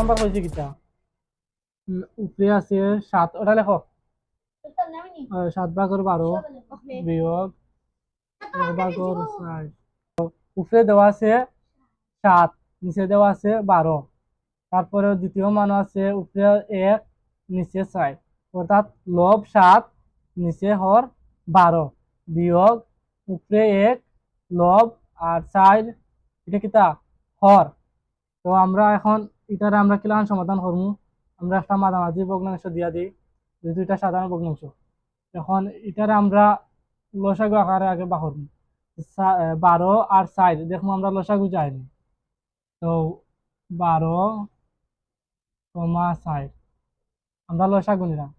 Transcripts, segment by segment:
Number হয়েছে কিটা উপরে আছে 7, ওটা লেখো। 7/12 বিয়োগ 1/4। উপরে দেওয়া আছে 7, নিচে দেওয়া আছে 12। তারপরে দ্বিতীয় মান আছে উপরে 1, নিচে 4, অর্থাৎ লব 7, নিচে হর 12 বিয়োগ উপরে 1 লব আর 4, এটা কিটা হর। তো আমরা এখন এটারে আমরা কিলান সমাধান করবো। আমরা একটা মাঝামাঝি ভগ্নাংশ দিয়া দিই, যে দুইটা সাধারণ ভগ্নাংশ। এখন এটারে আমরা লসাগু আকারে আগে বাহর 12 আর 4 দেখবো আমরা লসাগু যাইনি। তো 12, 4 আমরা লসাগু নিলাম।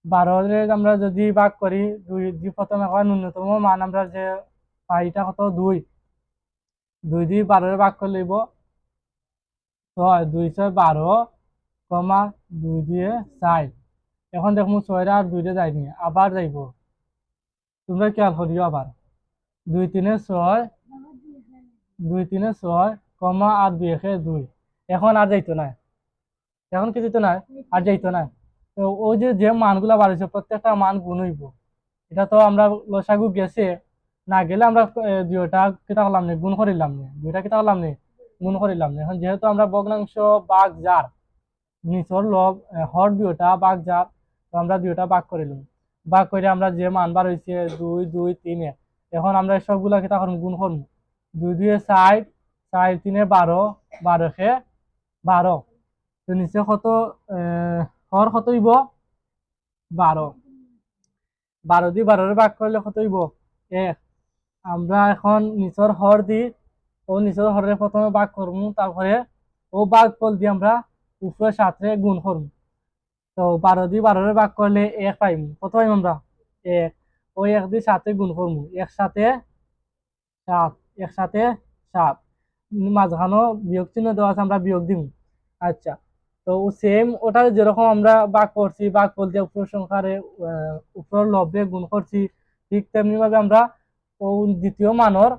12 আমরা যদি ভাগ করি দুই প্রথম এখন ন্যূনতম মান আমরা যে পাই এটা কত 2 দিয়ে 12 ভাগ করে লইব 6, 2 6 12, 2 দিয়ে 4। এখন দেখবো 6 আর 2 যায়নি, আবার যাইব। তোমরা খেয়াল করিও আবার 2 3 6, 2 3 6, আর 2 1 2। এখন আর যাইতো না, এখন কি যেত না, আর যাইতো না। তো ওই যে মানগুলা বাড়িছে প্রত্যেকটা মান গুণ হইব। এটা তো আমরা লসাগু গেছে, না গেলে আমরা দুইটা কিতা করলাম না, গুণ করিলাম না, দুইটা কিতা করলাম না, গুণ করিলাম না। এখন যেহেতু আমরা ভগ্নাংশ ভাগ যার নিচর লব হর দুইটা ভাগ যার, তো আমরা দুইটা ভাগ করিলাম। ভাগ করে আমরা যে মান বার হয়েছে 2 2 3 1, এখন আমরা সবগুলা কিতা করব, গুণ করব। 2 2 4, 4 3 12, 12 12। তো নিচে কত হর কত হইব 12, 12 দিয়ে 12 ভাগ করলে কত হইব 1। আমরা এখন নিচর হর দি ও নিচর হরের প্রথমে ভাগ করব, তারপরে ও ভাগ ফল দিয়ে আমরা উপরের সাথে গুণ করব। তো 12 দিয়ে 12 ভাগ করলে 1 পাইব। কত পাইব আমরা 1। ওই 1 দিয়ে 7 গুণ করব, 1 সাথে 7, 1 সাথে 7। মাঝখানে বিয়োগ চিহ্ন দেওয়া আছে, আমরা বিয়োগ দিব। আচ্ছা, তো সেম ওটা যেরকম আমরা ভাগ করছি, ভাগ ফল দিয়ে উপর সংখ্যারে উপর লবে গুণ করছি, ঠিক তেমনি ভাবে আমরা ও দ্বিতীয় মানর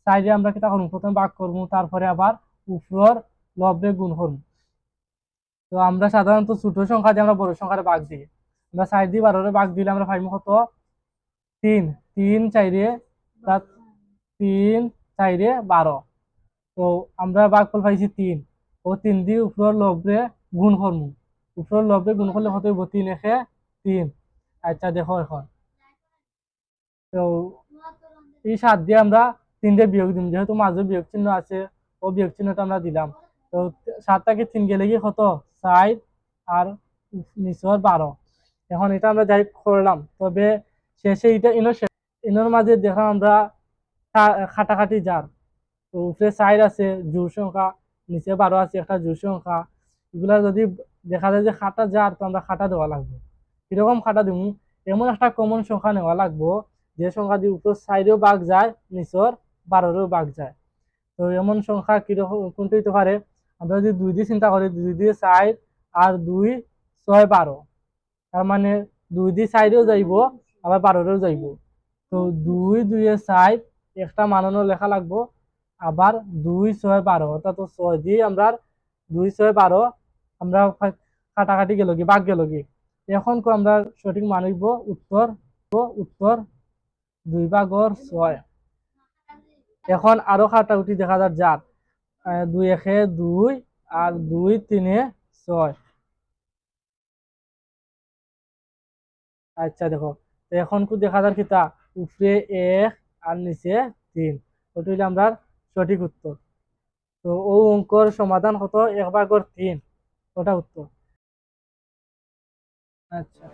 সাইডে আমরা কিটা করব, প্রথমে ভাগ করব, তারপরে আবার উপর লবে গুণ করব। তো আমরা সাধারণত ছোট সংখ্যা দিয়ে আমরা বড় সংখ্যারে ভাগ দিই। আমরা 4 দিয়ে 12 ভাগ দিলে আমরা পাইব কত 3, 3 4 3 4 12। তো আমরা ভাগফল পাইছি 3, ও 3 দিয়ে উপর লবে গুণ করব। উপর লবে গুণ করলে কত হইব 3 1 3। আচ্ছা দেখো এখন, তো এই 7 দিয়ে আমরা 3 দিয়ে বিয়োগ দিম, যেহেতু মাঝে বিয়োগ চিহ্ন আছে, ও বিয়োগ চিহ্নটা আমরা দিলাম। তো 7 থেকে 3 গেলে কি কত 4 আর নিচর 12। এখন এটা আমরা যাই করলাম, তবে শেষে এটা ইনোর মাঝে দেখলাম আমরা খাটাখাটি যার। তো উপরে 4 আছে জোড় সংখ্যা, নিচে 12 আছে একটা জোড় সংখ্যা। এগুলা যদি দেখা যায় যে খাটা যার, তো আমরা খাটা দেওয়া লাগবে। কিরকম খাটা দিব, এমন একটা কমন সংখ্যা নেওয়া লাগবো যে সংখ্যা দিয়ে উপর 4 ভাগ যায়, নিচর 12 ভাগ যায়। তো এমন সংখ্যা কিরকম কোনটা হইতে পারে, আমরা যদি 2 দিয়ে চিন্তা করি, 2 দিয়ে 4 আর 2 6 12, তার মানে 2 দিয়ে 4 যাইব, আবার 12 যাইব। তো 2 2 4 একটা মানানো লেখা লাগবো, আবার 2 6 12, অর্থাৎ 6 দিয়ে আমরা 2 6 12 আমরা কাটাকাটি গেল কি, ভাগ গেল কি। এখন আমরা সঠিক মান হইব উত্তর, উত্তর 2/6। এখন আরো কাটাকুটি দেখা যার 2 1 2 আর 2 3 6। আচ্ছা দেখো, এখন কি দেখা যার কিতা উপরে 1 আর নিচে 3, ওটা হইলে আমরা সঠিক উত্তর। তো ও অঙ্কর সমাধান কত 1/3, ওটা উত্তর। আচ্ছা।